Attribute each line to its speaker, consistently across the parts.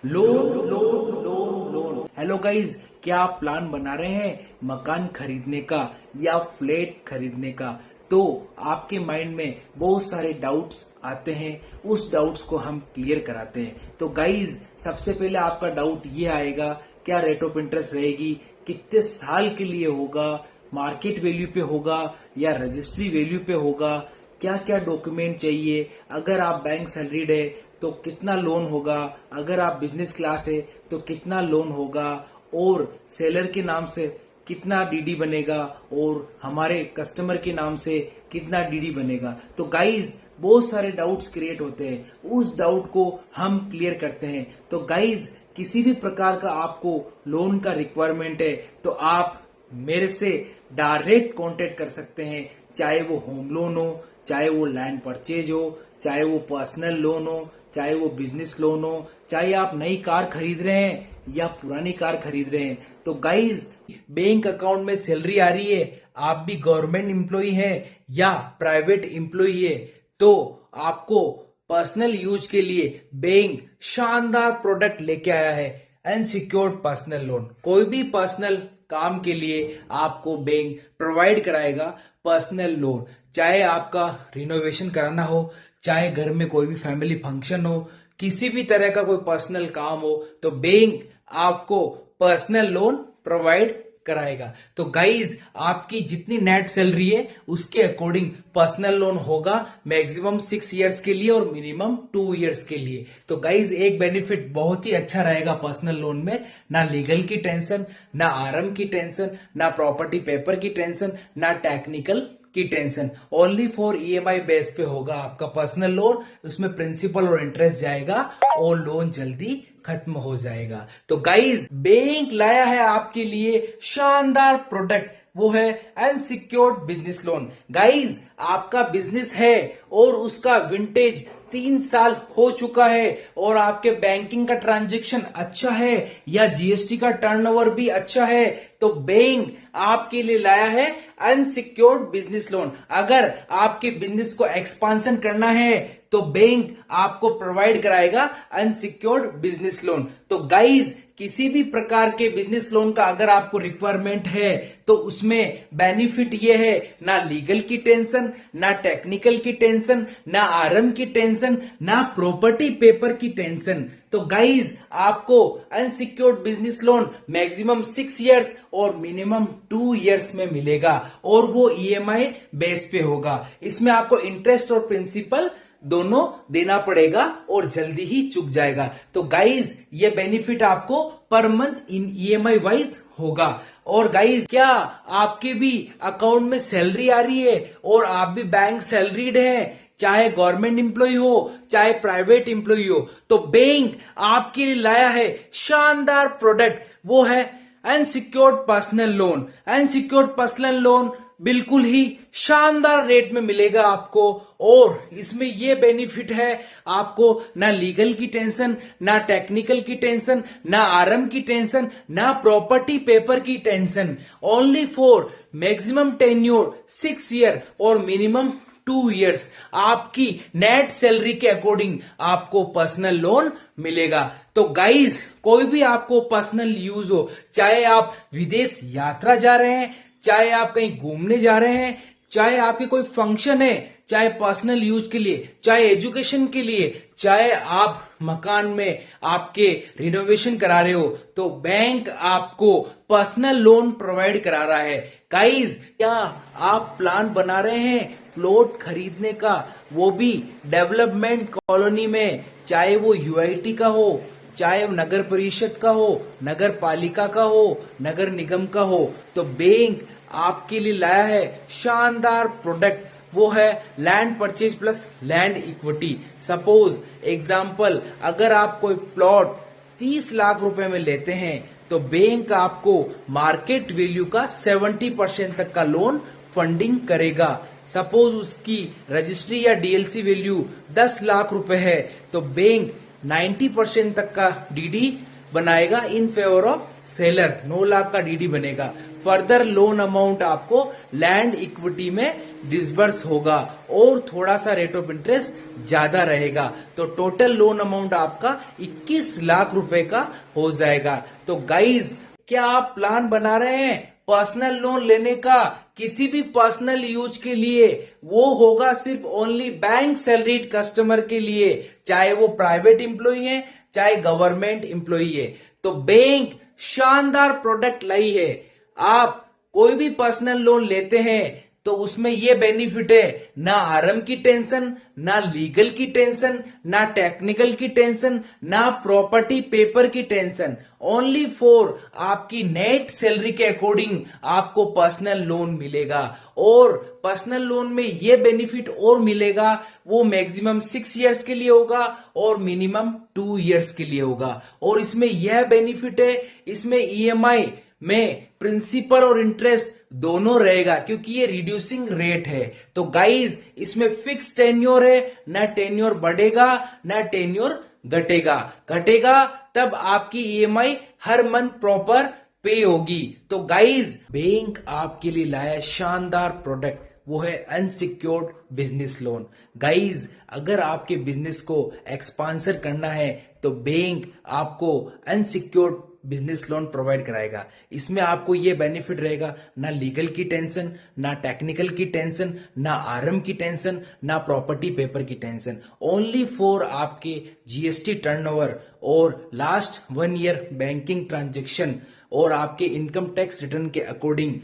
Speaker 1: Loan loan loan loan. Hello guys, क्या आप plan बना रहे हैं मकान खरीदने का या फ्लैट खरीदने का? तो आपके माइंड में बहुत सारे डाउट्स आते हैं, उस डाउट्स को हम क्लियर कराते हैं। तो गाइज, सबसे पहले आपका डाउट ये आएगा, क्या रेट ऑफ इंटरेस्ट रहेगी, कितने साल के लिए होगा, मार्केट वैल्यू पे होगा या रजिस्ट्री वैल्यू पे होगा, क्या क्या डॉक्यूमेंट चाहिए, अगर आप बैंक सैलरीड है तो कितना लोन होगा, अगर आप बिजनेस क्लास है तो कितना लोन होगा, और सेलर के नाम से कितना डीडी बनेगा और हमारे कस्टमर के नाम से कितना डीडी बनेगा। तो गाइज, बहुत सारे डाउट्स क्रिएट होते हैं, उस डाउट को हम क्लियर करते हैं। तो गाइज, किसी भी प्रकार का आपको लोन का रिक्वायरमेंट है तो आप मेरे से डायरेक्ट कांटेक्ट कर सकते हैं, चाहे वो होम लोन हो, चाहे वो लैंड परचेज हो, चाहे वो पर्सनल लोन हो, चाहे वो बिजनेस लोन हो, चाहे आप नई कार खरीद रहे हैं या पुरानी कार खरीद रहे हैं। तो गाइज, बैंक अकाउंट में सैलरी आ रही है, आप भी गवर्नमेंट एम्प्लॉय है या प्राइवेट एम्प्लॉय है, तो आपको पर्सनल यूज के लिए बैंक शानदार प्रोडक्ट लेके आया है, अनसिक्योर्ड पर्सनल लोन। कोई भी पर्सनल काम के लिए आपको बैंक प्रोवाइड कराएगा पर्सनल लोन, चाहे आपका रिनोवेशन कराना हो, चाहे घर में कोई भी फैमिली फंक्शन हो, किसी भी तरह का कोई पर्सनल काम हो, तो बैंक आपको पर्सनल लोन प्रोवाइड कराएगा। तो गाइज, आपकी जितनी नेट सैलरी है उसके अकॉर्डिंग पर्सनल लोन होगा, मैक्सिमम 6 इयर्स के लिए और मिनिमम 2 इयर्स के लिए। तो गाइज, एक बेनिफिट बहुत ही अच्छा रहेगा पर्सनल लोन में, ना लीगल की टेंशन, ना आरएम की टेंशन, ना प्रॉपर्टी पेपर की टेंशन, ना टेक्निकल की tension. Only for EMI base पे होगा आपका पर्सनल लोन, उसमें प्रिंसिपल और इंटरेस्ट जाएगा और लोन जल्दी खत्म हो जाएगा। तो गाइज, बैंक लाया है आपके लिए शानदार प्रोडक्ट, वो है अनसिक्योर्ड बिजनेस लोन। गाइज, आपका बिजनेस है और उसका विंटेज 3 साल हो चुका है और आपके बैंकिंग का ट्रांजैक्शन अच्छा है या जीएसटी का टर्नओवर भी अच्छा है, तो बैंक आपके लिए लाया है अनसिक्योर्ड बिजनेस लोन। अगर आपके बिजनेस को एक्सपांशन करना है तो बैंक आपको प्रोवाइड कराएगा अनसिक्योर्ड बिजनेस लोन। तो गाइज, किसी भी प्रकार के बिजनेस लोन का अगर आपको रिक्वायरमेंट है तो उसमें बेनिफिट ये है, ना लीगल की टेंशन, ना टेक्निकल की टेंशन, ना आरएम की टेंशन, ना प्रॉपर्टी पेपर की टेंशन। तो गाइज, आपको unsecured business loan maximum 6 years और मिनिमम 2 इयर्स में मिलेगा और वो ईएमआई बेस पे होगा। इसमें आपको इंटरेस्ट और प्रिंसिपल दोनों देना पड़ेगा और जल्दी ही चुक जाएगा। तो गाइज, ये बेनिफिट आपको per month in EMI wise होगा। और गाइज, क्या आपके भी अकाउंट में सैलरी आ रही है और आप भी बैंक सैलरीड हैं, चाहे गवर्नमेंट एम्प्लॉय हो चाहे प्राइवेट एम्प्लॉय हो, तो बैंक आपके लिए लाया है शानदार प्रोडक्ट, वो है unsecured personal loan. Unsecured personal loan बिल्कुल ही शानदार रेट में मिलेगा आपको और इसमें ये बेनिफिट है, आपको ना लीगल की टेंशन, ना टेक्निकल की टेंशन, ना आरएम की टेंशन, ना प्रॉपर्टी पेपर की tension. Only for maximum tenure 6 year और मिनिमम 2 इयर्स। आपकी नेट सैलरी के अकॉर्डिंग आपको पर्सनल लोन मिलेगा। तो गाइज, कोई भी आपको पर्सनल यूज हो, चाहे आप विदेश यात्रा जा रहे हैं, चाहे आप कहीं घूमने जा रहे हैं, चाहे आपके कोई फंक्शन है, चाहे पर्सनल यूज के लिए, चाहे एजुकेशन के लिए, चाहे आप मकान में आपके रिनोवेशन करा रहे हो, तो बैंक आपको पर्सनल लोन प्रोवाइड करा रहा है। गाइज, क्या आप प्लान बना रहे हैं प्लॉट खरीदने का, वो भी डेवलपमेंट कॉलोनी में, चाहे वो यूआईटी का हो, चाहे नगर परिषद का हो, नगर पालिका का हो, नगर निगम का हो, तो बैंक आपके लिए लाया है शानदार प्रोडक्ट, वो है land purchase plus land equity. Suppose example, अगर आप कोई प्लॉट 30 लाख रुपए में लेते हैं तो बैंक आपको मार्केट वैल्यू का 70% तक का लोन फंडिंग करेगा। सपोज उसकी रजिस्ट्री या डीएलसी वैल्यू 10 लाख रुपए है तो बैंक 90% तक का डीडी बनाएगा in favour of seller, 9 lakh का डीडी बनेगा। फर्दर लोन अमाउंट आपको लैंड इक्विटी में डिसबर्स होगा और थोड़ा सा रेट ऑफ इंटरेस्ट ज्यादा रहेगा। तो टोटल लोन अमाउंट आपका 21 लाख रुपए का हो जाएगा। तो गाइज, क्या आप प्लान बना रहे हैं पर्सनल लोन लेने का किसी भी पर्सनल यूज के लिए? वो होगा सिर्फ ओनली बैंक सैलरीड कस्टमर के लिए, चाहे वो प्राइवेट एम्प्लॉई है चाहे गवर्नमेंट एम्प्लॉई है। तो बैंक शानदार प्रोडक्ट लाई है। आप कोई भी पर्सनल लोन लेते हैं तो उसमें ये बेनिफिट है, ना आरएम की टेंशन, ना लीगल की टेंशन, ना टेक्निकल की टेंशन, ना प्रॉपर्टी पेपर की टेंशन। ओनली फॉर आपकी नेट सैलरी के अकॉर्डिंग आपको पर्सनल लोन मिलेगा। और पर्सनल लोन में ये बेनिफिट और मिलेगा, वो मैक्सिमम 6 इयर्स के लिए होगा और मिनिमम 2 इयर्स के लिए होगा। और इसमें यह बेनिफिट है, इसमें ईएमआई में प्रिंसिपल और इंटरेस्ट दोनों रहेगा, क्योंकि ये रिड्यूसिंग रेट है। तो गाइज, इसमें फिक्स टेन्योर है, ना टेन्योर बढ़ेगा ना टेन्योर घटेगा तब आपकी ईएमआई हर मंथ प्रॉपर पे होगी। तो गाइज, बैंक आपके लिए लाया शानदार प्रोडक्ट, वो है अनसिक्योर्ड बिजनेस लोन। गाइज, अगर आपके बिजनेस को एक्सपांसर करना है तो बैंक आपको अनसिक्योर्ड बिजनेस लोन प्रोवाइड कराएगा। इसमें आपको ये बेनिफिट रहेगा, ना लीगल की टेंशन, ना टेक्निकल की टेंशन, ना आरएम की टेंशन, ना प्रॉपर्टी पेपर की टेंशन। ओनली फॉर आपके जीएसटी टर्नओवर और लास्ट 1 ईयर बैंकिंग ट्रांजेक्शन और आपके इनकम टैक्स रिटर्न के अकॉर्डिंग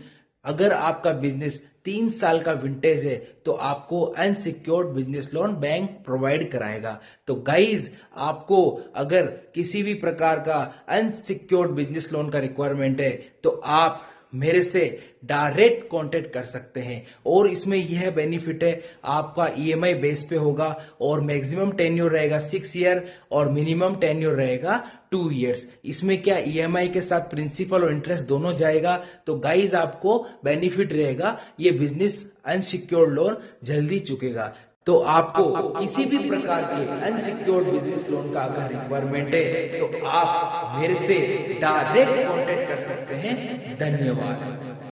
Speaker 1: अगर आपका बिजनेस 3 साल का विंटेज है तो आपको unsecured business loan bank provide कराएगा। तो गाइज, आपको अगर किसी भी प्रकार का अनसिक्योर्ड बिजनेस लोन का रिक्वायरमेंट है तो आप मेरे से डायरेक्ट कांटेक्ट कर सकते हैं। और इसमें यह बेनिफिट है, आपका ईएमआई बेस पे होगा और मैक्सिमम टेन्योर रहेगा 6 ईयर और मिनिमम टेन्योर रहेगा 2 इयर्स। इसमें क्या ईएमआई के साथ प्रिंसिपल और इंटरेस्ट दोनों जाएगा। तो गाइज, आपको बेनिफिट रहेगा, ये बिजनेस अनसिक्योर्ड लोन जल्दी चुकेगा। तो आपको किसी भी प्रकार के अनसिक्योर्ड बिजनेस लोन का अगर रिक्वायरमेंट है तो आप मेरे से डायरेक्ट कांटेक्ट कर सकते हैं। धन्यवाद।